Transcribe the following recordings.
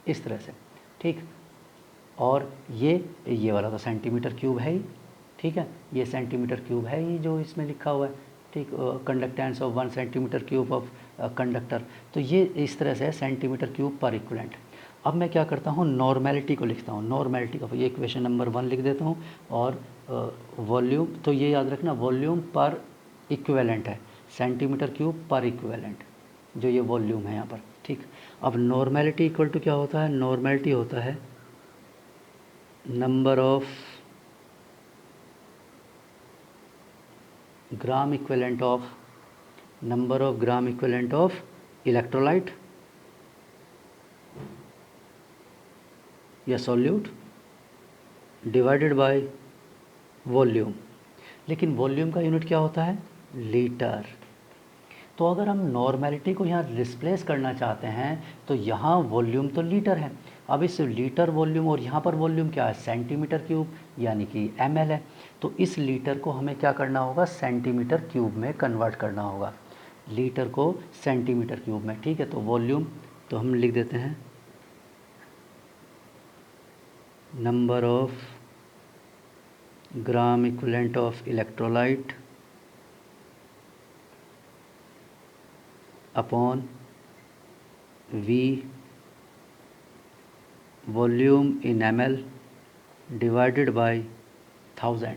इस तरह से, ठीक। और ये वाला तो सेंटीमीटर क्यूब है ही, ठीक है, ये सेंटीमीटर क्यूब है ही जो इसमें लिखा हुआ है, ठीक। Conductance of 1 centimetre cube of conductor, तो ये इस तरह से है सेंटीमीटर क्यूब पर इक्विवेलेंट। अब मैं क्या करता हूँ, नॉर्मेलिटी को लिखता हूँ, नॉर्मेलिटी का ये इक्वेशन नंबर 1 लिख देता हूँ। और वॉल्यूम, तो ये याद रखना वॉल्यूम पर इक्विवेलेंट है, सेंटीमीटर क्यूब पर इक्विवेलेंट, जो ये वॉल्यूम है यहाँ पर, ठीक। अब नॉर्मेलिटी इक्वल टू क्या होता है, नॉर्मेलिटी होता है number of gram equivalent of, number of gram equivalent of electrolyte या सॉल्यूट डिवाइडेड बाय वॉल्यूम। लेकिन वॉल्यूम का यूनिट क्या होता है, लीटर। तो अगर हम नॉर्मेलिटी को यहाँ रिप्लेस करना चाहते हैं तो यहाँ वॉल्यूम तो लीटर है, अब इस लीटर वॉल्यूम और यहाँ पर वॉल्यूम क्या है, सेंटीमीटर क्यूब यानी कि ml है। तो इस लीटर को हमें क्या करना होगा, सेंटीमीटर क्यूब में कन्वर्ट करना होगा, लीटर को सेंटीमीटर क्यूब में, ठीक है। तो वॉल्यूम, तो हम लिख देते हैं number of gram equivalent of electrolyte upon V volume in ml divided by 1000,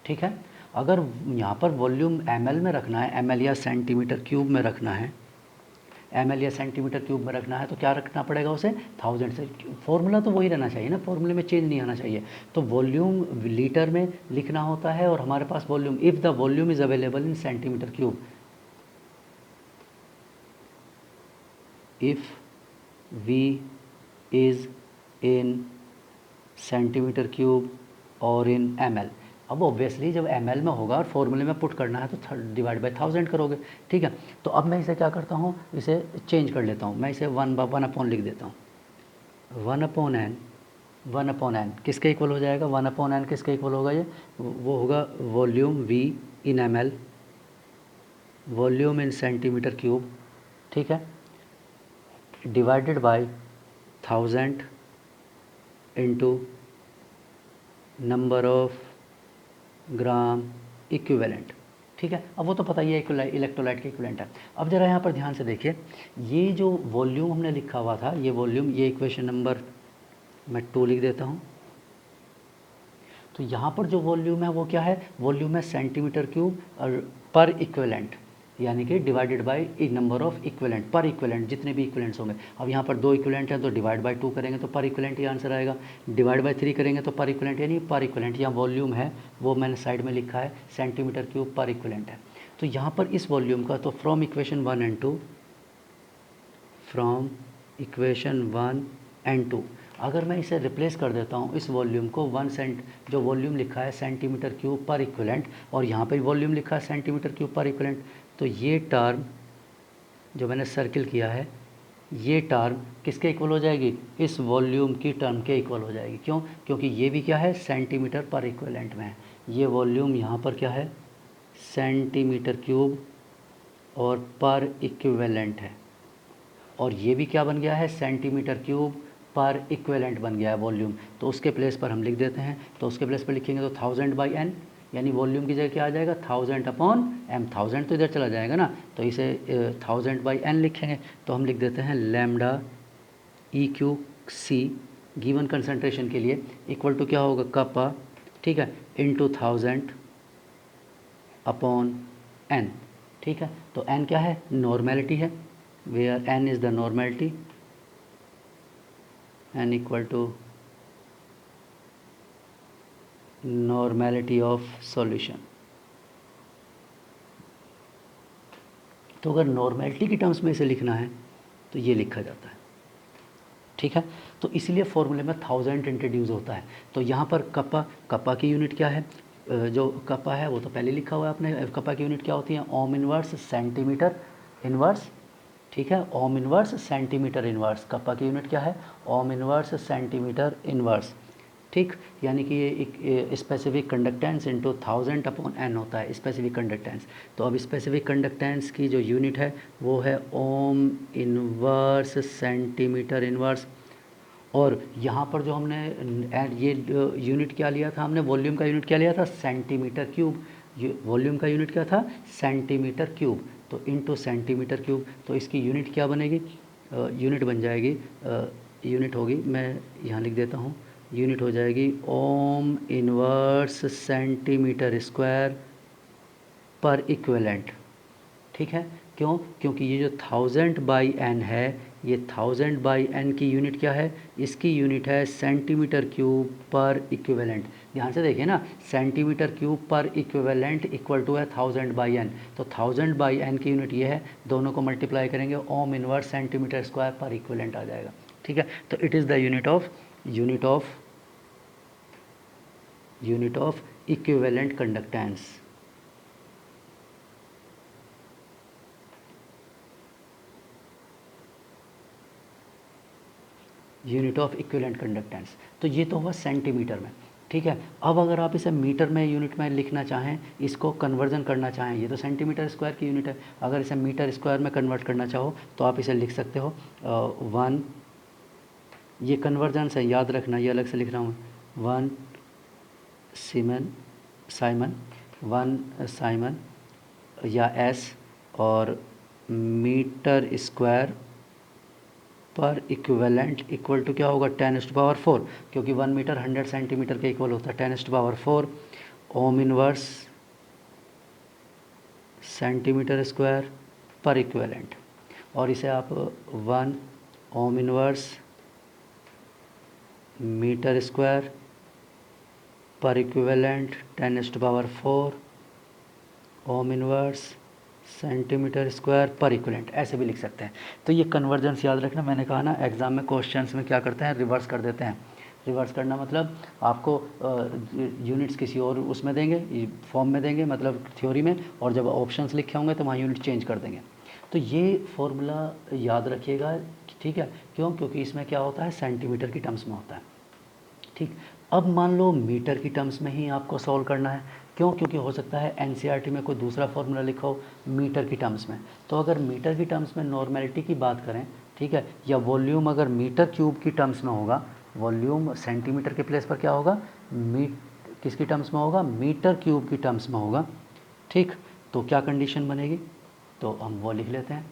ठीक है। अगर यहाँ पर वॉल्यूम ml में रखना है, ml या सेंटीमीटर क्यूब में रखना है, ml या सेंटीमीटर क्यूब में रखना है तो क्या रखना पड़ेगा उसे, 1000 से। फॉर्मूला तो वही रहना चाहिए ना, फॉर्मूले में चेंज नहीं आना चाहिए। तो वॉल्यूम लीटर में लिखना होता है और हमारे पास volume, if the volume is available in centimetre cube, if V is in centimetre cube और इन ml। अब ऑब्वियसली जब ml में होगा और फॉर्मूले में पुट करना है तो डिवाइड बाय 1000 करोगे, ठीक है। तो अब मैं इसे क्या करता हूँ, इसे चेंज कर लेता हूँ, मैं इसे 1 अपॉन लिख देता हूँ, 1 अपॉन एन किसके इक्वल हो जाएगा, 1 अपॉन एन किसके इक्वल होगा, ये वो होगा वॉल्यूम V इन ml, वॉल्यूम इन सेंटीमीटर क्यूब, ठीक है, divided by 1000 into number of gram equivalent, ठीक है। अब वो तो पता ही है इलेक्ट्रोलाइट के इक्विवेलेंट है। अब जरा यहाँ पर ध्यान से देखिए, ये जो वॉल्यूम हमने लिखा हुआ था, ये वॉल्यूम, ये इक्वेशन नंबर मैं 2 लिख देता हूँ। तो यहाँ पर जो वॉल्यूम है वो क्या है, वॉल्यूम है सेंटीमीटर क्यूब और पर इक्विवेलेंट, यानी कि divided by number of equivalent, पर इक्विवेलेंट जितने भी इक्विवेलेंट्स होंगे। अब यहाँ पर 2 इक्विवेलेंट हैं तो डिवाइड बाय 2 करेंगे तो पर इक्विवेलेंट ही आंसर आएगा, डिवाइड बाय 3 करेंगे तो पर इक्विवेलेंट, यानी पर इक्विवेलेंट यहाँ वॉल्यूम है वो मैंने साइड में लिखा है सेंटीमीटर क्यूब पर इक्विवेलेंट है। तो यहाँ पर इस वॉल्यूम का, तो from equation 1 and 2, from equation 1 and 2 अगर मैं इसे रिप्लेस कर देता हूँ इस वॉल्यूम को 1 सेंट, जो वॉल्यूम लिखा है सेंटीमीटर क्यूब पर इक्विवेलेंट और यहाँ पर वॉल्यूम लिखा है सेंटीमीटर क्यूब पर इक्विवेलेंट, तो ये टर्म जो मैंने सर्किल किया है, ये टर्म किसके इक्वल हो जाएगी, इस वॉल्यूम की टर्म के इक्वल हो जाएगी। क्यों, क्योंकि ये भी क्या है, सेंटीमीटर पर इक्विवेलेंट में है। ये वॉल्यूम यहाँ पर क्या है, सेंटीमीटर क्यूब और पर इक्विवेलेंट है, और ये भी क्या बन गया है, सेंटीमीटर क्यूब पर इक्विवेलेंट बन गया है वॉल्यूम। तो उसके प्लेस पर हम लिख देते हैं, तो उसके प्लेस पर लिखेंगे तो 1000/n, यानी वॉल्यूम की जगह क्या आ जाएगा, 1000/m, 1000 तो इधर चला जाएगा ना, तो इसे 1000/n लिखेंगे। तो हम लिख देते हैं लैम्डा EQC गिवन कंसंट्रेशन के लिए इक्वल टू क्या होगा, कपा, ठीक है, इंटू 1000/n, ठीक है। तो n क्या है, नॉर्मेलिटी है, where n is the normality, n equal to normality of solution। तो अगर नॉर्मेलिटी की टर्म्स में इसे लिखना है तो ये लिखा जाता है, ठीक है। तो इसलिए फॉर्मूले में 1000 इंट्रोड्यूस होता है। तो यहाँ पर कपा की यूनिट क्या है, जो कपा है वो तो पहले लिखा हुआ है आपने, कपा की यूनिट क्या होती है, ओम इनवर्स सेंटीमीटर इनवर्स, ठीक है, ओम इनवर्स सेंटीमीटर इनवर्स, कपा की यूनिट क्या है, ओम इनवर्स सेंटीमीटर इनवर्स, ठीक। यानी कि ये एक स्पेसिफिक कंडक्टेंस इंटू 1000/n होता है स्पेसिफिक कंडक्टेंस। तो अब स्पेसिफिक कंडक्टेंस की जो यूनिट है वो है ओम इनवर्स सेंटीमीटर इनवर्स और यहाँ पर जो हमने ये यूनिट क्या लिया था, हमने वॉल्यूम का यूनिट क्या लिया था, सेंटीमीटर क्यूब। वॉल्यूम का यूनिट क्या था, सेंटीमीटर क्यूब, तो इनटू सेंटीमीटर क्यूब। तो इसकी यूनिट क्या बनेगी, यूनिट बन जाएगी, यूनिट होगी, मैं यहाँ लिख देता हूँ, यूनिट हो जाएगी ओम इनवर्स सेंटीमीटर स्क्वायर पर इक्विवेलेंट। ठीक है, क्यों, क्योंकि ये जो 1000/n है, ये 1000/n की यूनिट क्या है, इसकी यूनिट है सेंटीमीटर क्यूब पर इक्विवेलेंट। ध्यान से देखिए ना, सेंटीमीटर क्यूब पर इक्विवेलेंट इक्वल टू है 1000/n, तो 1000/n की यूनिट ये है, दोनों को मल्टीप्लाई करेंगे ओम इनवर्स सेंटीमीटर स्क्वायर पर इक्विवेलेंट आ जाएगा। ठीक है, तो it is the unit of equivalent conductance. Unit of equivalent conductance, तो ये तो हुआ सेंटीमीटर में। ठीक है, अब अगर आप इसे मीटर में यूनिट में लिखना चाहें, इसको कन्वर्जन करना चाहें, ये तो सेंटीमीटर स्क्वायर की यूनिट है, अगर इसे मीटर स्क्वायर में कन्वर्ट करना चाहो तो आप इसे लिख सकते हो 1, ये कन्वर्जन से याद रखना, ये अलग से लिख रहा हूँ, 1 साइमन 1 साइमन या एस, और मीटर स्क्वायर पर इक्विवेलेंट इक्वल टू क्या होगा, 10⁴, क्योंकि 1 मीटर 100 सेंटीमीटर के इक्वल होता है, 10⁴ ओम इनवर्स सेंटीमीटर स्क्वायर पर इक्विवेलेंट। और इसे आप 1 ओम इनवर्स मीटर स्क्वायर पर equivalent 10⁴ ohm inverse centimetre square पर इक्विवेलेंट, ऐसे भी लिख सकते हैं। तो ये कन्वर्जेंस याद रखना, मैंने कहा ना एग्ज़ाम में क्वेश्चंस में क्या करते हैं, रिवर्स कर देते हैं। रिवर्स करना मतलब आपको यूनिट्स किसी और उसमें देंगे, फॉर्म में देंगे, मतलब थ्योरी में, और जब ऑप्शंस लिखे होंगे तो वहाँ यूनिट चेंज कर देंगे। तो ये फॉर्मूला याद रखिएगा, ठीक है, क्यों, क्योंकि इसमें क्या होता है, सेंटीमीटर की टर्म्स में होता है। ठीक, अब मान लो मीटर की टर्म्स में ही आपको सॉल्व करना है, क्यों, क्योंकि हो सकता है एनसीईआरटी में कोई दूसरा फॉर्मूला लिखा हो मीटर की टर्म्स में। तो अगर मीटर की टर्म्स में नॉर्मेलिटी की बात करें, ठीक है, या वॉल्यूम अगर मीटर क्यूब की टर्म्स में होगा, वॉल्यूम सेंटीमीटर के प्लेस पर क्या होगा, किसकी टर्म्स में होगा, मीटर क्यूब की टर्म्स में होगा। ठीक, तो क्या कंडीशन बनेगी, तो हम वो लिख लेते हैं,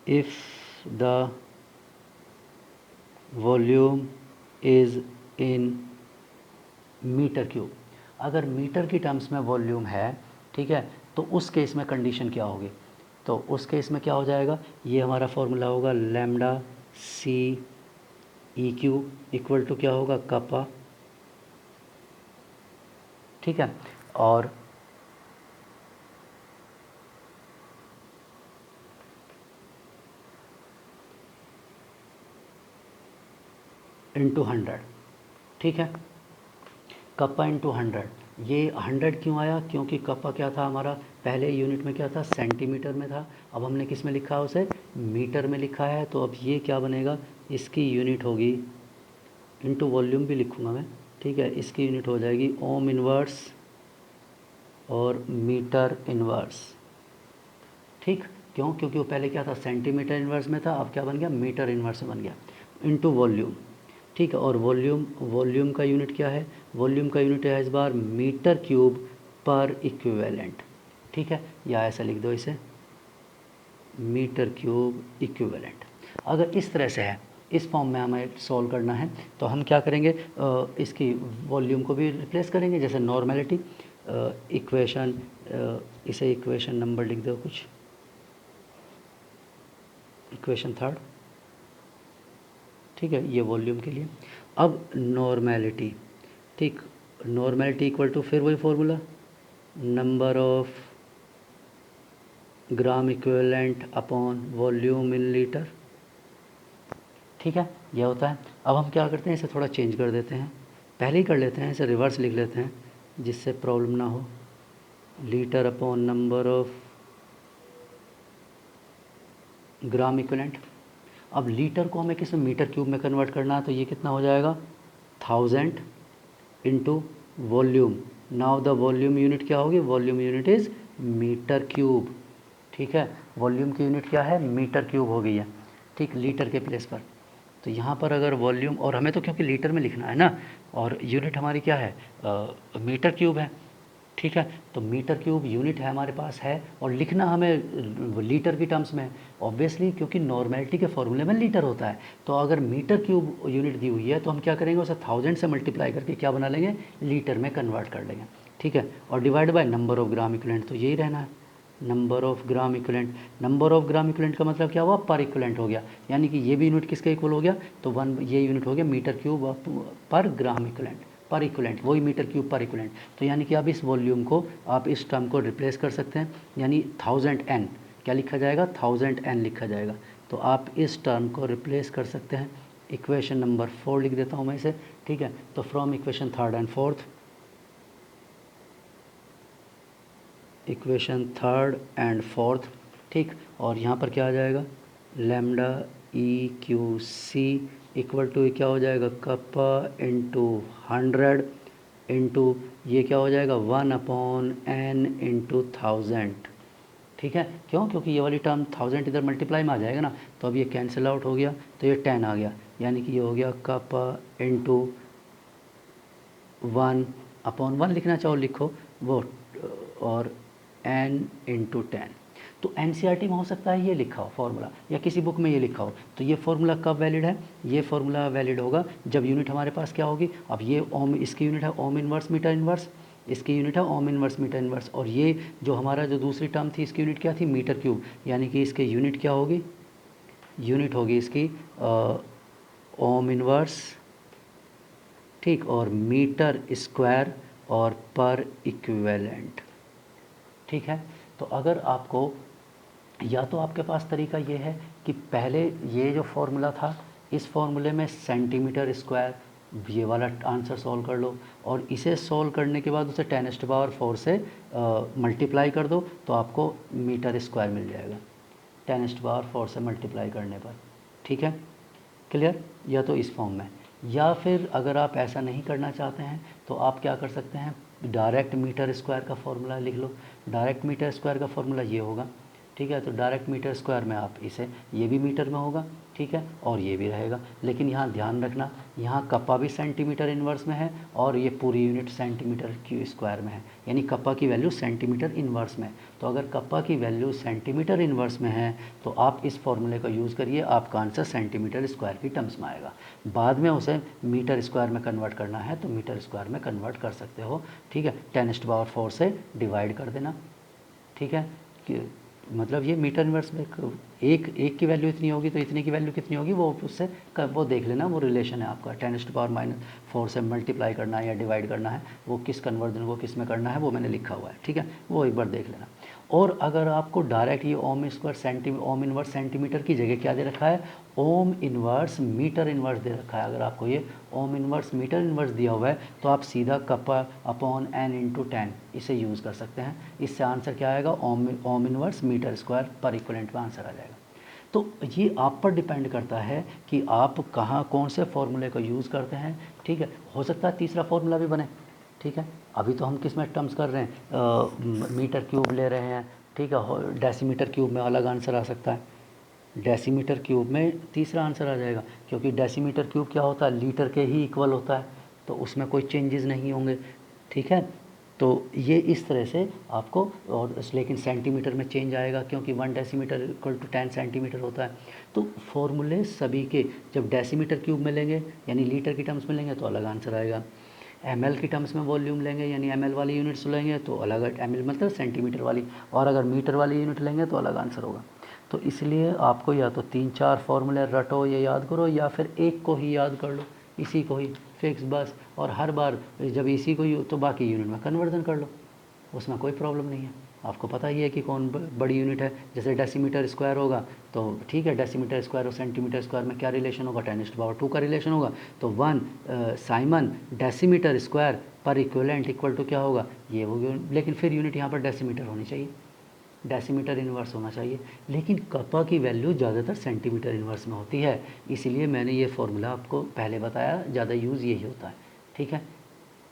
if the volume is in metre cube, अगर मीटर की टर्म्स में वॉल्यूम है, ठीक है, तो उस केस में कंडीशन क्या होगी, तो उस केस में क्या हो जाएगा, ये हमारा फॉर्मूला होगा lambda C E Q equal to क्या होगा, कपा। ठीक है, और इंटू 100। ठीक है, कप्पा इंटू 100, ये 100 क्यों आया, क्योंकि कप्पा क्या था हमारा, पहले यूनिट में क्या था, सेंटीमीटर में था, अब हमने किस में लिखा है उसे, मीटर में लिखा है, तो अब ये क्या बनेगा, इसकी यूनिट होगी, इंटू वॉल्यूम भी लिखूँगा मैं, ठीक है, इसकी यूनिट हो जाएगी ओम इनवर्स और मीटर इनवर्स। ठीक, क्यों, क्योंकि वो पहले क्या था, सेंटीमीटर इनवर्स में था, अब क्या बन गया, मीटर इनवर्स बन गया, इंटू वॉल्यूम। ठीक है, और वॉल्यूम का यूनिट क्या है, वॉल्यूम का यूनिट है इस बार मीटर क्यूब पर इक्विवेलेंट। ठीक है, या ऐसा लिख दो इसे, मीटर क्यूब इक्विवेलेंट। अगर इस तरह से है, इस फॉर्म में हमें सॉल्व करना है, तो हम क्या करेंगे, इसकी वॉल्यूम को भी रिप्लेस करेंगे, जैसे नॉर्मेलिटी इक्वेशन, इसे इक्वेशन नंबर लिख दो कुछ, इक्वेशन 3। ठीक है, ये वॉल्यूम के लिए। अब नॉर्मेलिटी, ठीक, नॉर्मेलिटी इक्वल टू फिर वही formula, number of gram equivalent upon volume in litre. ठीक है, यह होता है। अब हम क्या करते हैं, इसे थोड़ा चेंज कर देते हैं, पहले ही कर लेते हैं, इसे रिवर्स लिख लेते हैं जिससे प्रॉब्लम ना हो, litre upon number of gram equivalent. अब लीटर को हमें किस मीटर क्यूब में कन्वर्ट करना है, तो ये कितना हो जाएगा, 1000 into volume. Now the volume unit क्या होगी, volume unit is metre cube. ठीक है, वॉल्यूम की यूनिट क्या है, मीटर क्यूब हो गई है। ठीक, लीटर के प्लेस पर। तो यहाँ पर अगर वॉल्यूम, और हमें तो क्योंकि लीटर में लिखना है ना, और यूनिट हमारी क्या है, मीटर क्यूब है। ठीक है, तो मीटर क्यूब यूनिट है हमारे पास है, और लिखना हमें लीटर की टर्म्स में ऑब्वियसली, क्योंकि नॉर्मेलिटी के फॉर्मूले में लीटर होता है। तो अगर मीटर क्यूब यूनिट दी हुई है तो हम क्या करेंगे, उसे 1000 से मल्टीप्लाई करके क्या बना लेंगे, लीटर में कन्वर्ट कर लेंगे। ठीक है, और divide by number of gram equivalent, तो यही रहना है, number of gram equivalent. Number of gram equivalent का मतलब क्या हुआ, पर इक्विवेलेंट हो गया, यानी कि ये भी यूनिट किसके इक्वल हो गया, तो वन, ये यूनिट हो गया मीटर क्यूब पर ग्राम इक्विवेलेंट, पर इक्विवेलेंट, वही मीटर क्यूब पर इक्विवेलेंट। तो यानी कि अब इस वॉल्यूम को, आप इस टर्म को रिप्लेस कर सकते हैं, यानी 1000n क्या लिखा जाएगा, 1000n लिखा जाएगा। तो आप इस टर्म को रिप्लेस कर सकते हैं। इक्वेशन नंबर 4 लिख देता हूँ मैं इसे। ठीक है, तो from equation 3rd and 4th, equation 3rd and 4th, ठीक, और यहाँ पर क्या आ जाएगा, lambda E Q C equal to क्या हो जाएगा, कप्पा इंटू 100 इंटू ये क्या हो जाएगा, 1/n इंटू 1000। ठीक है, क्यों, क्योंकि ये वाली टर्म 1000 इधर मल्टीप्लाई में आ जाएगा ना, तो अब ये कैंसिल आउट हो गया, तो ये 10 आ गया, यानी कि ये हो गया कप्पा इंटू 1/1 लिखना चाहो लिखो वो, और n इंटू 10। तो एनसीईआरटी में हो सकता है ये लिखा हो फॉर्मूला, या किसी बुक में ये लिखा हो। तो ये फॉर्मूला कब वैलिड है, ये फॉर्मूला वैलिड होगा जब यूनिट हमारे पास क्या होगी, अब ये ओम, इसकी यूनिट है ओम इनवर्स मीटर इनवर्स, इसकी यूनिट है ओम इनवर्स मीटर इनवर्स, और ये जो हमारा जो दूसरी टर्म थी इसकी यूनिट क्या थी, मीटर क्यूब, यानी कि इसके यूनिट क्या होगी, यूनिट होगी इसकी ओम इनवर्स, ठीक, और मीटर स्क्वायर और पर इक्विवेलेंट। ठीक है, तो अगर आपको, या तो आपके पास तरीका ये है कि पहले ये जो फॉर्मूला था, इस फॉर्मूले में सेंटीमीटर स्क्वायर ये वाला आंसर सॉल्व कर लो, और इसे सॉल्व करने के बाद उसे 10⁻⁴ से मल्टीप्लाई कर दो, तो आपको मीटर स्क्वायर मिल जाएगा 10⁻⁴ से मल्टीप्लाई करने पर। ठीक है, क्लियर, या तो इस फॉर्म में, या फिर अगर आप ऐसा नहीं करना चाहते हैं तो आप क्या कर सकते हैं, डायरेक्ट मीटर स्क्वायर का फॉर्मूला लिख लो। डायरेक्ट मीटर स्क्वायर का फॉर्मूला ये होगा। ठीक है, तो डायरेक्ट मीटर स्क्वायर में आप इसे, ये भी मीटर में होगा, ठीक है, और ये भी रहेगा, लेकिन यहाँ ध्यान रखना, यहाँ कप्पा भी सेंटीमीटर इन्वर्स में है, और ये पूरी यूनिट सेंटीमीटर क्यू स्क्वायर में है, यानी कप्पा की वैल्यू सेंटीमीटर इन्वर्स में। तो अगर कप्पा की वैल्यू सेंटीमीटर इन्वर्स में है तो आप इस फॉर्मूले का यूज़ करिए, आपका आंसर सेंटीमीटर स्क्वायर की टर्म्स में आएगा। बाद में उसे मीटर स्क्वायर में कन्वर्ट करना है तो मीटर स्क्वायर में कन्वर्ट कर सकते हो। ठीक है, 10⁻⁴ से डिवाइड कर देना। ठीक है, कि मतलब ये मीटर इन्वर्स में एक की वैल्यू इतनी होगी तो इतने की वैल्यू कितनी होगी, वो उससे वो देख लेना, वो रिलेशन है आपका। 10⁻⁴ से मल्टीप्लाई करना है या डिवाइड करना है, वो किस कन्वर्जन को किस में करना है वो मैंने लिखा हुआ है। ठीक है, वो एक बार देख लेना। और अगर आपको डायरेक्ट ये ओम स्क्वायर ओम इन्वर्स सेंटीमीटर की जगह क्या दे रखा है, ओम इन्वर्स मीटर इन्वर्स दे रखा है, अगर आपको ये ओम इन्वर्स मीटर इन्वर्स दिया हुआ है तो आप सीधा कप्पा अपॉन n इंटू 10 इसे यूज़ कर सकते हैं। इससे आंसर क्या आएगा, ओम इन्वर्स मीटर स्क्वायर पर इक्विवेलेंट में आंसर आ जाएगा। तो ये आप पर डिपेंड करता है कि आप कहाँ कौन से फॉर्मूले का यूज़ करते हैं। ठीक है, हो सकता है तीसरा फॉर्मूला भी बने। ठीक है, अभी तो हम किस में टर्म्स कर रहे हैं, मीटर क्यूब ले रहे हैं। ठीक है, डेसीमीटर क्यूब में अलग आंसर आ सकता है, डेसीमीटर क्यूब में तीसरा आंसर आ जाएगा, क्योंकि डेसीमीटर क्यूब क्या होता है, लीटर के ही इक्वल होता है, तो उसमें कोई चेंजेस नहीं होंगे। ठीक है, तो ये इस तरह से आपको, और लेकिन सेंटीमीटर में चेंज आएगा क्योंकि 1 डेसीमीटर इक्वल टू 10 सेंटीमीटर होता है। तो फॉर्मूले सभी के जब डेसीमीटर क्यूब में लेंगे यानी लीटर की टर्म्स में लेंगे तो अलग आंसर आएगा, ml की टर्म्स में वॉल्यूम लेंगे यानी ml वाली यूनिट्स लेंगे तो अलग, ml मतलब सेंटीमीटर वाली, और अगर मीटर वाली यूनिट लेंगे तो अलग आंसर होगा। तो इसलिए आपको या तो 3-4 फॉर्मूले रटो, ये याद करो, या फिर एक को ही याद कर लो, इसी को ही फिक्स बस, और हर बार जब इसी को ही तो बाकी यूनिट में कन्वर्जन कर लो, उसमें कोई प्रॉब्लम नहीं है। आपको पता ही है कि कौन बड़ी यूनिट है। जैसे डेसीमीटर स्क्वायर होगा तो ठीक है, डेसीमीटर स्क्वायर और सेंटीमीटर स्क्वायर में क्या रिलेशन होगा, 10⁻² का रिलेशन होगा। तो 1 साइमन डेसीमीटर स्क्वायर पर इक्विवेलेंट इक्वल टू क्या होगा, ये होगी, लेकिन फिर यूनिट यहाँ पर डेसीमीटर होनी चाहिए, डेसीमीटर इन्वर्स होना चाहिए। लेकिन कप्पा की वैल्यू ज़्यादातर सेंटीमीटर इन्वर्स में होती है, इसीलिए मैंने ये फार्मूला आपको पहले बताया, ज़्यादा यूज़ यही होता है। ठीक है,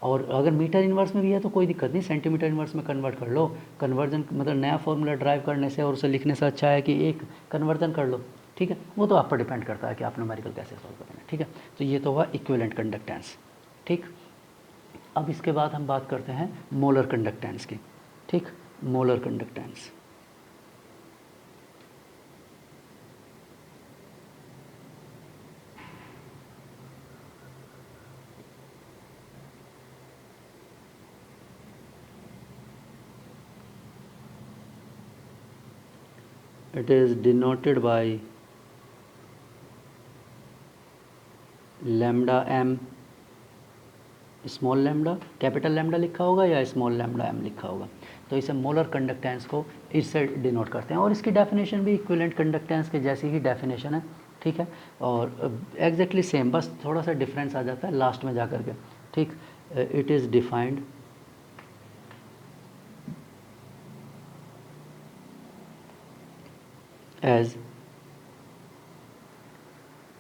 और अगर मीटर इन्वर्स में भी है तो कोई दिक्कत नहीं, सेंटीमीटर इन्वर्स में कन्वर्ट कर लो। कन्वर्जन मतलब नया फार्मूला ड्राइव करने से और उसे लिखने से अच्छा है कि एक कन्वर्जन कर लो। ठीक है, वो तो आप पर डिपेंड करता है कि आप न्यूमेरिकल कैसे सॉल्व करेंगे। ठीक है, तो ये तो हुआ इक्विवेलेंट कंडक्टेंस। ठीक, अब इसके बाद हम बात करते हैं मोलर कंडक्टेंस की। ठीक, molar conductance. It is denoted by lambda M, small lambda, capital lambda लिखा होगा या स्मॉल लैम्डा एम लिखा होगा। तो इसे मोलर कंडक्टेंस को इससे डिनोट करते हैं, और इसकी डेफिनेशन भी इक्विवेलेंट कंडक्टेंस के जैसी ही डेफिनेशन है। ठीक है, और एग्जैक्टली सेम, बस थोड़ा सा डिफरेंस आ जाता है लास्ट में जा कर के। ठीक, it is defined as,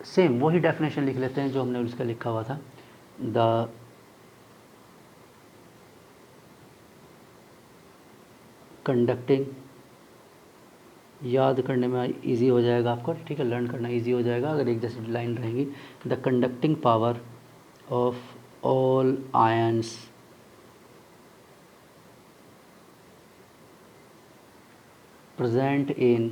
same वही डेफिनेशन लिख लेते हैं जो हमने उसका लिखा हुआ था। द कंडक्टिंग, याद करने में इजी हो जाएगा आपको। ठीक है, लर्न करना इजी हो जाएगा अगर एक जैसी लाइन रहेंगी। The conducting power of all ions present in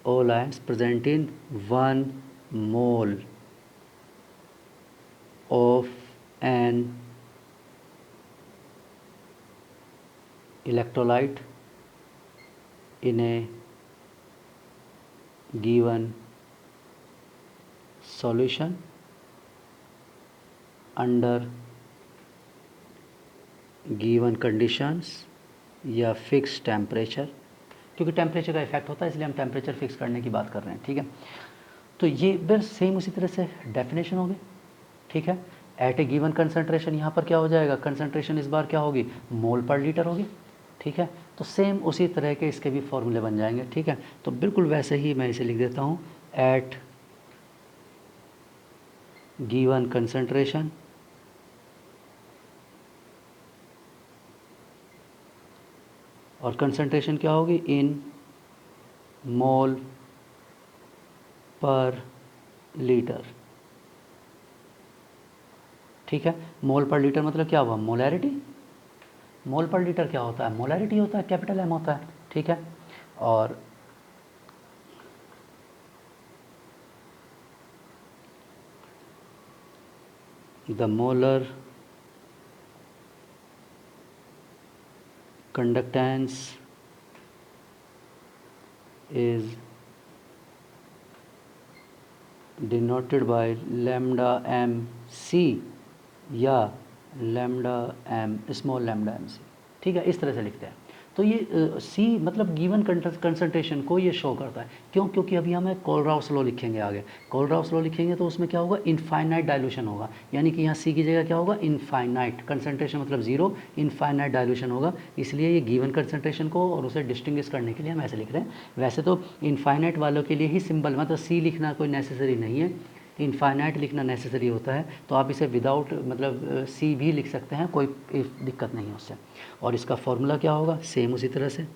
all ions present in 1 mole of an electrolyte in a given solution under given conditions या फिक्स टेम्परेचर, क्योंकि टेम्परेचर का इफेक्ट होता है इसलिए हम टेम्परेचर फिक्स करने की बात कर रहे हैं। ठीक है, तो ये बस सेम उसी तरह से डेफिनेशन होगी। ठीक है, एट ए गिवन कंसंट्रेशन, यहाँ पर क्या हो जाएगा, कंसंट्रेशन इस बार क्या होगी, मोल पर लीटर होगी। ठीक है, तो सेम उसी तरह के इसके भी फॉर्मूले बन जाएंगे। ठीक है, तो बिल्कुल वैसे ही मैं इसे लिख देता हूँ, एट गिवन कंसंट्रेशन और कंसंट्रेशन क्या होगी, इन मोल पर लीटर। ठीक है, मोल पर लीटर मतलब क्या हुआ, मोलैरिटी। मोल पर लीटर क्या होता है, मोलैरिटी होता है, कैपिटल एम होता है। ठीक है, और the molar conductance is denoted by lambda m c या lambda m small lambda m c। ठीक है, इस तरह से लिखते हैं। तो ये सी मतलब गिवन कंसंट्रेशन को ये शो करता है। क्यों, क्योंकि अभी हमें कोलराउस लॉ लिखेंगे आगे। कोलराउस लॉ लिखेंगे तो उसमें क्या होगा, इनफाइनाइट डाइल्यूशन होगा, यानी कि यहाँ सी की जगह क्या होगा, इनफाइनाइट। कंसंट्रेशन मतलब जीरो, इनफाइनाइट डाइल्यूशन होगा, इसलिए ये गिवन कंसंट्रेशन को और उसे डिस्टिंग्विश करने के लिए हम ऐसे लिख रहे हैं। वैसे तो इनफाइनाइट वालों के लिए ही सिंबल मतलब सी लिखना कोई नेसेसरी नहीं है, इनफाइनाइट लिखना नेसेसरी होता है। तो आप इसे विदाउट मतलब सी भी लिख सकते हैं, कोई दिक्कत नहीं है उससे। और इसका फॉर्मूला क्या होगा, सेम उसी तरह से,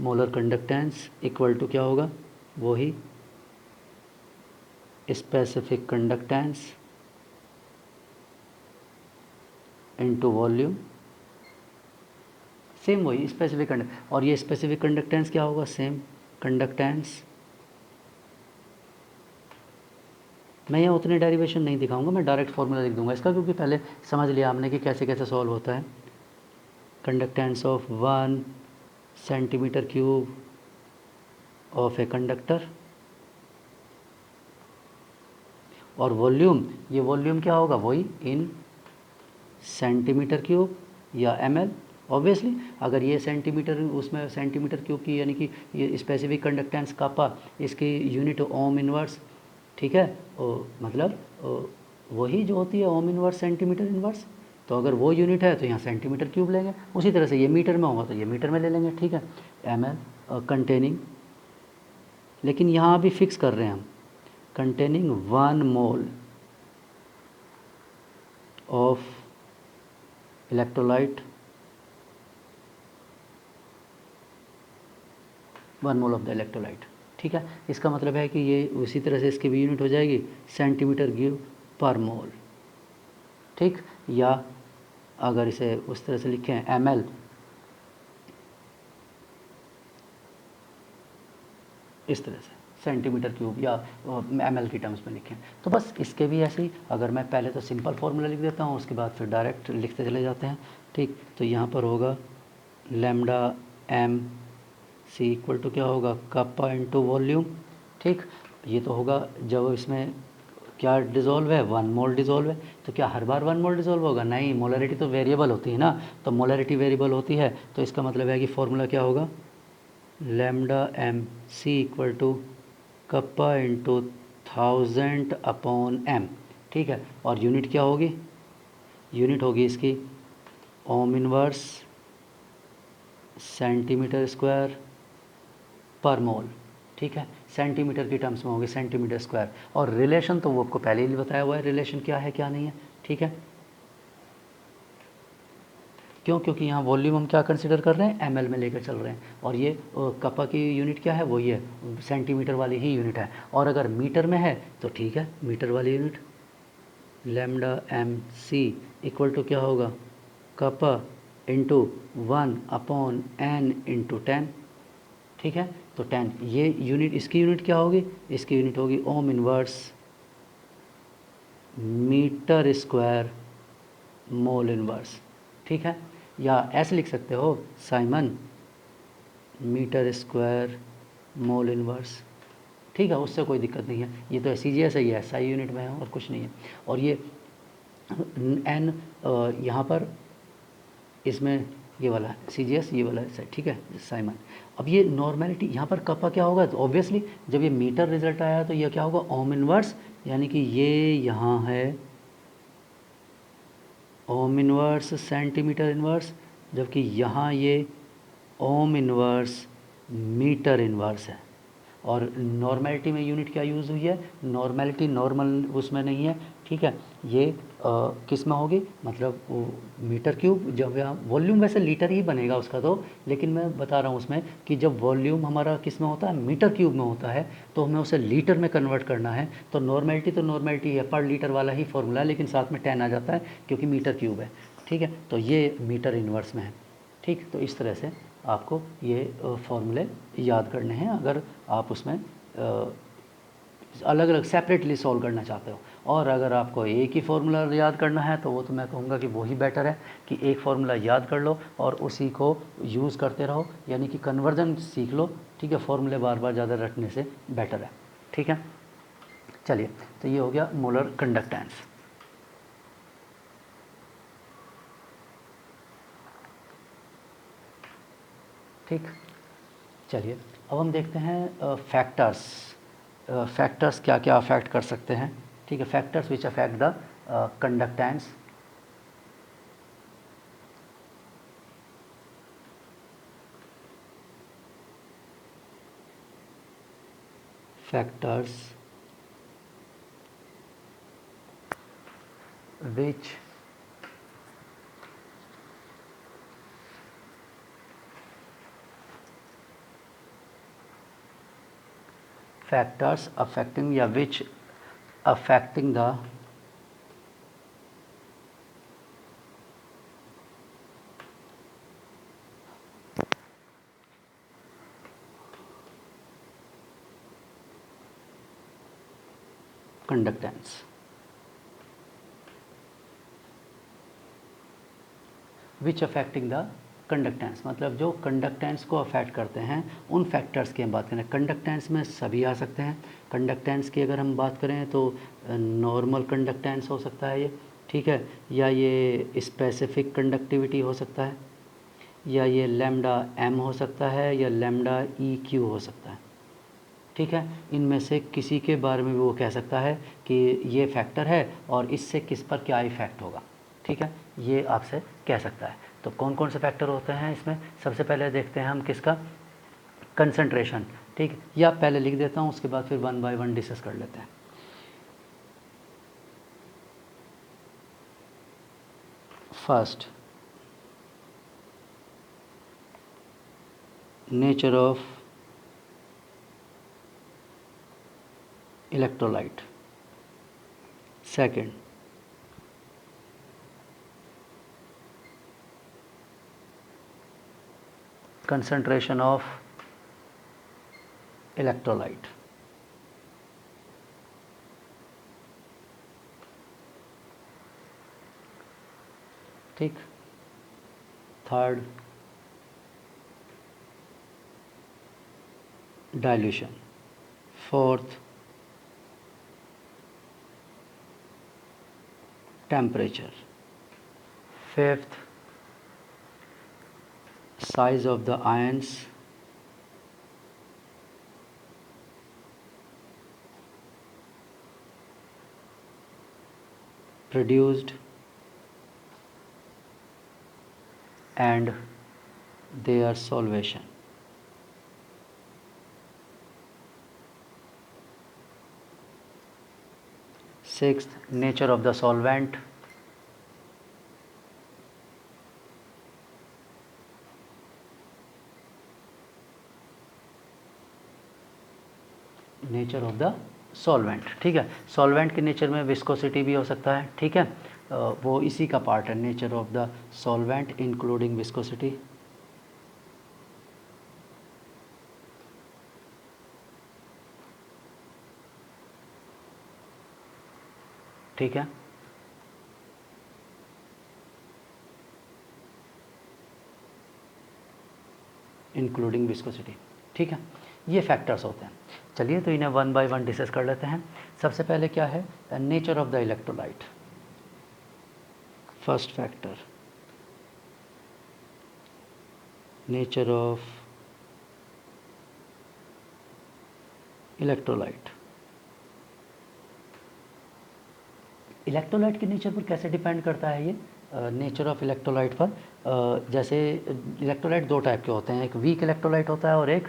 मोलर कंडक्टेंस इक्वल टू क्या होगा, वही specific conductance into volume, same वही स्पेसिफिक कंडक्ट। और ये स्पेसिफिक कंडक्टेंस क्या होगा, सेम कंडक्टेंस। मैं यहाँ उतने डेरिवेशन नहीं दिखाऊंगा, मैं डायरेक्ट फॉर्मूला लिख दूंगा इसका, क्योंकि पहले समझ लिया हमने कि कैसे कैसे सॉल्व होता है। Conductance of 1 centimetre cube of a conductor, और वॉल्यूम, ये वॉल्यूम क्या होगा, वही इन सेंटीमीटर क्यूब या ml। ऑब्वियसली अगर ये सेंटीमीटर, उसमें सेंटीमीटर क्यूब की यानी कि ये स्पेसिफिक कंडक्टेंस कापा, इसकी यूनिट ओम इनवर्स। ठीक है, मतलब वही जो होती है ओम इनवर्स सेंटीमीटर इनवर्स। तो अगर वो यूनिट है तो यहाँ सेंटीमीटर क्यूब लेंगे, उसी तरह से ये मीटर में होगा तो ये मीटर में ले लेंगे। ठीक है, ml कंटेनिंग, लेकिन यहाँ अभी फिक्स कर रहे हैं हम, containing 1 mole of electrolyte 1 mole of the electrolyte. ठीक है, इसका मतलब है कि ये उसी तरह से इसकी भी यूनिट हो जाएगी सेंटीमीटर क्यूब पर मोल। ठीक, या अगर इसे उस तरह से लिखें ml, इस तरह से सेंटीमीटर क्यूब या ml की टर्म्स में लिखें। तो बस इसके भी ऐसे ही, अगर मैं पहले तो सिंपल फार्मूला लिख देता हूँ, उसके बाद फिर डायरेक्ट लिखते चले जाते हैं। ठीक, तो यहाँ पर होगा lambda M C equal to क्या होगा, कप्पा इंटू वॉल्यूम। ठीक, ये तो होगा जब इसमें क्या डिज़ोल्व है, 1 मोल डिज़ोल्व है, तो क्या हर बार 1 मोल डिज़ोल्व होगा? नहीं, मोलरिटी तो वेरिएबल होती है ना, तो मोलरिटी वेरिएबल होती है, तो इसका मतलब है कि फॉर्मूला क्या होगा, lambda M C equal to kappa into 1000 upon M. ठीक है, और यूनिट क्या होगी, यूनिट होगी इसकी ओम इनवर्स सेंटीमीटर स्क्वायर पर मोल। ठीक है, सेंटीमीटर की टर्म्स में होगी सेंटीमीटर स्क्वायर, और रिलेशन तो वो आपको पहले ही बताया हुआ है, रिलेशन क्या है क्या नहीं है। ठीक है, क्यों, क्योंकि यहाँ वॉल्यूम हम क्या कंसिडर कर रहे हैं, एमएल में लेकर चल रहे हैं, और ये कपा की यूनिट क्या है, वो ये सेंटीमीटर वाली ही यूनिट है, और अगर मीटर में है तो ठीक है, मीटर वाली unit lambda M C equal to क्या होगा, kappa into 1 upon N into 10। ठीक है, तो 10 ये यूनिट, इसकी यूनिट क्या होगी, इसकी यूनिट होगी ohm inverse metre square mole inverse. ठीक है, या ऐसे लिख सकते हो siemens metre square mole inverse. ठीक है, उससे कोई दिक्कत नहीं है, ये तो सी जी एस ही है, SI यूनिट में है और कुछ नहीं है। और ये एन यहाँ पर इसमें ये वाला सी जी एस, ये वाला है, ठीक है साइमन। अब ये नॉर्मेलिटी यहाँ पर कपा क्या होगा, तो ऑब्वियसली जब ये मीटर रिजल्ट आया तो ये क्या होगा, ओम इनवर्स, यानी कि ये यहाँ है ओम इनवर्स सेंटीमीटर इनवर्स, जबकि यहाँ ये ओम इनवर्स मीटर इनवर्स है। और नॉर्मेलिटी में यूनिट क्या यूज़ हुई है, नॉर्मेलिटी नॉर्मल उसमें नहीं है। ठीक है, ये किस में होगी, मतलब वो मीटर क्यूब, जब वॉल्यूम वैसे लीटर ही बनेगा उसका तो, लेकिन मैं बता रहा हूँ उसमें कि जब वॉल्यूम हमारा किस में होता है, मीटर क्यूब में होता है, तो हमें उसे लीटर में कन्वर्ट करना है। तो नॉर्मेलिटी है, पर लीटर वाला ही फॉर्मूला है, लेकिन साथ में 10 आ जाता है क्योंकि मीटर क्यूब है। ठीक है, तो ये मीटर इन्वर्स में है। ठीक, तो इस तरह से आपको ये फॉर्मूले याद करने हैं अगर आप उसमें अलग अलग सेपरेटली सॉल्व करना चाहते हो। और अगर आपको एक ही फार्मूला याद करना है तो वो तो मैं कहूँगा कि वही बेटर है कि एक फार्मूला याद कर लो और उसी को यूज़ करते रहो, यानी कि कन्वर्जन सीख लो। ठीक है, फार्मूले बार बार ज़्यादा रटने से बेटर है। ठीक है, चलिए, तो ये हो गया मोलर कंडक्टेंस। ठीक, चलिए अब हम देखते हैं फैक्टर्स। फैक्टर्स क्या क्या अफेक्ट कर सकते हैं। ठीक है, factors which affect the conductance. Factors which factors affecting या which affecting the conductance। Which affecting the conductance, मतलब जो कंडक्टेंस को अफेक्ट करते हैं उन फैक्टर्स की हम बात करें। कंडक्टेंस में सभी आ सकते हैं। कंडक्टेंस की अगर हम बात करें तो नॉर्मल कंडक्टेंस हो सकता है ये, ठीक है, या ये स्पेसिफिक कंडक्टिविटी हो सकता है, या ये लैम्डा एम हो सकता है, या लैम्डा ई क्यू हो सकता है। ठीक है, इनमें से किसी के बारे में भी वो कह सकता है कि ये फैक्टर है और इससे किस पर क्या इफ़ेक्ट होगा। ठीक है, ये आपसे कह सकता है। तो कौन कौन से फैक्टर होते हैं इसमें, सबसे पहले देखते हैं हम किसका, कंसंट्रेशन। ठीक, या पहले लिख देता हूँ, उसके बाद फिर 1 बाय 1 डिस्कस कर लेते हैं। First, nature of electrolyte. Second, concentration of electrolyte। ठीक। Third, dilution. Fourth, temperature. Fifth, size of the ions। produced and their solvation। Sixth, nature of the solvent। Nature of the solvent. ठीक है, solvent के nature में viscosity भी हो सकता है। ठीक है, वो इसी का पार्ट है, nature of the solvent including viscosity. ठीक है, इंक्लूडिंग विस्कोसिटी। ठीक है, ये फैक्टर्स होते हैं। चलिए तो इन्हें वन बाय वन डिस्कस कर लेते हैं। सबसे पहले क्या है, nature of the electrolyte. First factor, nature of electrolyte. Electrolyte के नेचर पर कैसे डिपेंड करता है ये, नेचर ऑफ इलेक्ट्रोलाइट पर? जैसे इलेक्ट्रोलाइट दो टाइप के होते हैं, एक वीक इलेक्ट्रोलाइट होता है और एक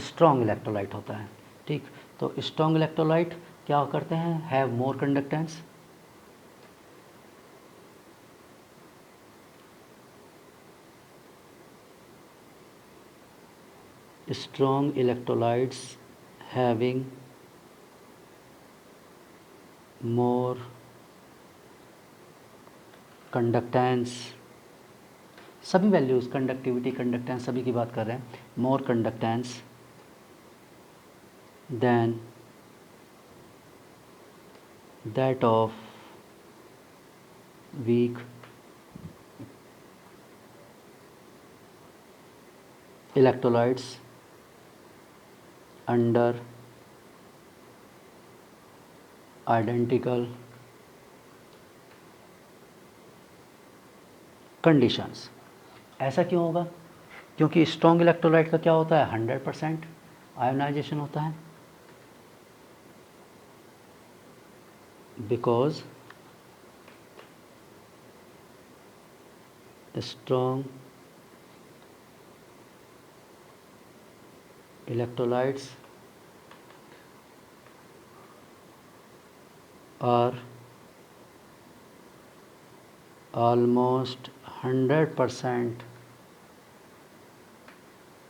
स्ट्रॉन्ग इलेक्ट्रोलाइट होता है। ठीक, तो स्ट्रॉन्ग इलेक्ट्रोलाइट क्या करते हैं, have more conductance. Strong electrolytes having more conductance, सभी वैल्यूज़, कंडक्टिविटी, कंडक्टेंस, सभी की बात कर रहे हैं। More conductance than that of weak electrolytes under identical conditions. ऐसा क्यों होगा? क्योंकि स्ट्रॉन्ग इलेक्ट्रोलाइट का क्या होता है, 100% आयोनाइजेशन होता है। Because strong electrolytes are almost 100%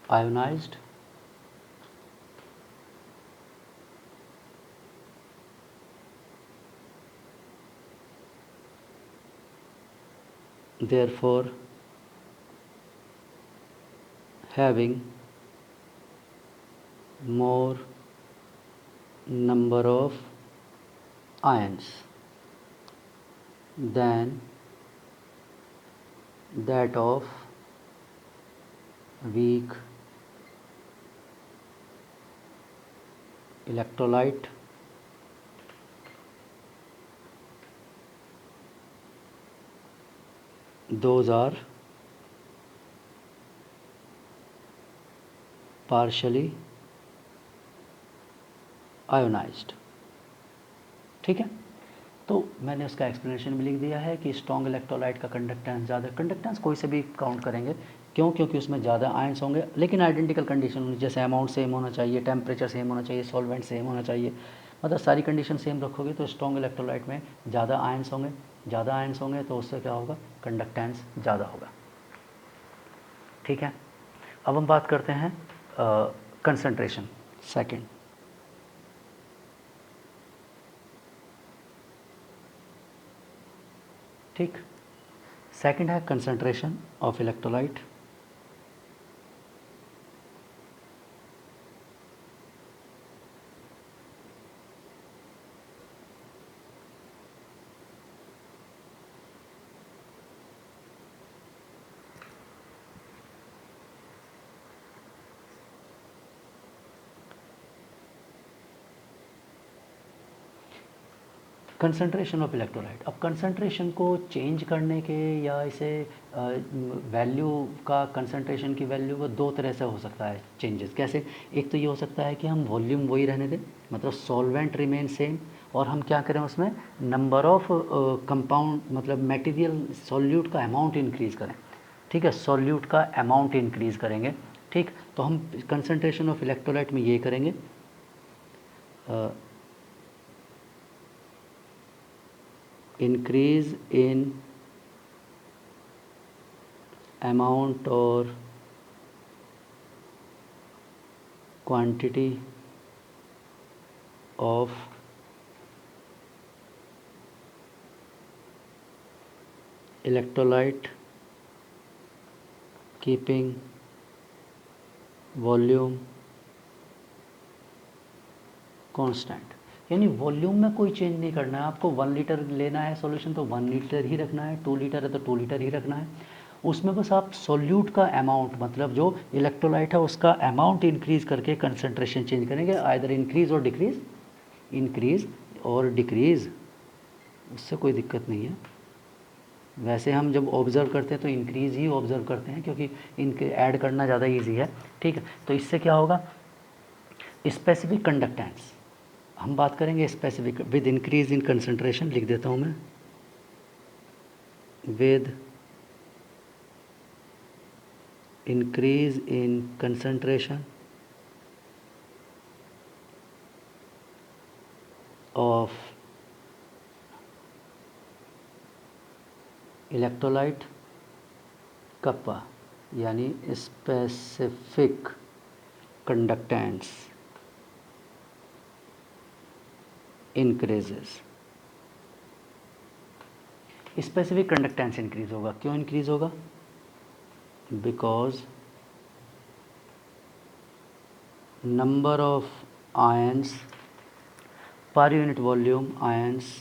ionized, therefore having more number of ions than that of weak electrolyte those are partially ionized। ठीक है, तो मैंने उसका एक्सप्लेनेशन भी लिख दिया है कि स्ट्रॉन्ग इलेक्ट्रोलाइट का कंडक्टेंस ज़्यादा, कंडक्टेंस कोई से भी काउंट करेंगे, क्यों? क्योंकि उसमें ज़्यादा आयंस होंगे, लेकिन आइडेंटिकल कंडीशन होनी, जैसे अमाउंट सेम होना चाहिए, टेम्परेचर सेम होना चाहिए, सॉल्वेंट सेम होना चाहिए, मतलब सारी कंडीशन सेम रखोगे तो स्ट्रॉन्ग इलेक्ट्रोलाइट में ज़्यादा आयंस होंगे। ज़्यादा आयंस होंगे तो उससे क्या होगा, कंडक्टेंस ज़्यादा होगा। ठीक है, अब हम बात करते हैं कंसंट्रेशन सेकंड। ठीक, सेकंड है concentration of electrolyte. Concentration of electrolyte. अब कंसंट्रेशन को चेंज करने के या इसे वैल्यू का, कंसंट्रेशन की वैल्यू को दो तरह से हो सकता है चेंजेस। कैसे, एक तो ये हो सकता है कि हम वॉल्यूम वही रहने दें, मतलब सॉल्वेंट रिमेन सेम, और हम क्या करें उसमें नंबर ऑफ कंपाउंड, मतलब मटेरियल सॉल्यूट का अमाउंट इंक्रीज़ करें। ठीक है, सॉल्यूट का अमाउंट इंक्रीज़ करेंगे। ठीक, तो हम कंसंट्रेशन ऑफ इलेक्ट्रोलाइट में ये करेंगे, increase in amount or quantity of electrolyte keeping volume constant. यानी वॉल्यूम में कोई चेंज नहीं करना है आपको। 1 लीटर लेना है सॉल्यूशन तो 1 लीटर ही रखना है, 2 लीटर है तो 2 लीटर ही रखना है। उसमें बस आप सॉल्यूट का अमाउंट, मतलब जो इलेक्ट्रोलाइट है उसका अमाउंट इंक्रीज़ करके कंसंट्रेशन चेंज करेंगे, आइदर इंक्रीज़ और डिक्रीज़, इंक्रीज़ और डिक्रीज़, उससे कोई दिक्कत नहीं है। वैसे हम जब ऑब्ज़र्व करते हैं तो इंक्रीज़ ही ऑब्ज़र्व करते हैं, क्योंकि इनके ऐड करना ज़्यादा ईजी है। ठीक है, तो इससे क्या होगा, स्पेसिफिक कंडक्टेंस हम बात करेंगे। Specific with increase in concentration लिख देता हूँ मैं, with increase in concentration of electrolyte kappa, यानी specific conductance increases. Specific conductance increase होगा, क्यों इंक्रीज होगा, because number of ions per unit volume, ions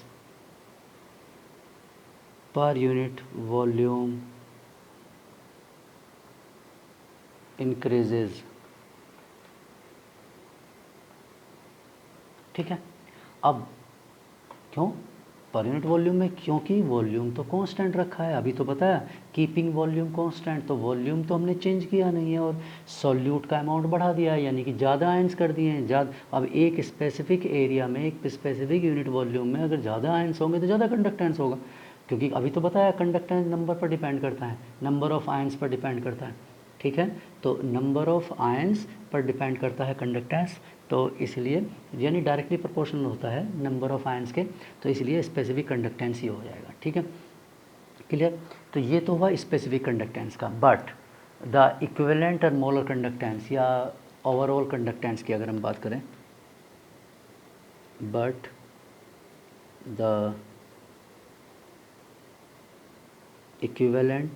per unit volume increases. ठीक है, अब क्यों पर यूनिट वॉल्यूम में, क्योंकि वॉल्यूम तो कांस्टेंट रखा है, अभी तो बताया कीपिंग वॉल्यूम कांस्टेंट, तो वॉल्यूम तो हमने चेंज किया नहीं है, और सॉल्यूट का अमाउंट बढ़ा दिया है, यानी कि ज़्यादा आयंस कर दिए हैं। ज़्यादा, अब एक स्पेसिफिक एरिया में, एक स्पेसिफिक यूनिट वॉल्यूम में अगर ज़्यादा आयंस होंगे तो ज़्यादा कंडक्टेंस होगा, क्योंकि अभी तो बताया कंडक्टेंस नंबर पर डिपेंड करता है, नंबर ऑफ़ आयंस पर डिपेंड करता है। ठीक है, तो नंबर ऑफ़ आयंस पर डिपेंड करता है कंडक्टेंस, तो इसलिए यानी डायरेक्टली प्रोपोर्शनल होता है नंबर ऑफ़ आयंस के, तो इसलिए स्पेसिफिक कंडक्टेंस ही हो जाएगा। ठीक है, क्लियर। तो ये तो हुआ स्पेसिफिक कंडक्टेंस का, बट द इक्विवेलेंट और मोलर कंडक्टेंस या ओवरऑल कंडक्टेंस की अगर हम बात करें, बट द इक्विवेलेंट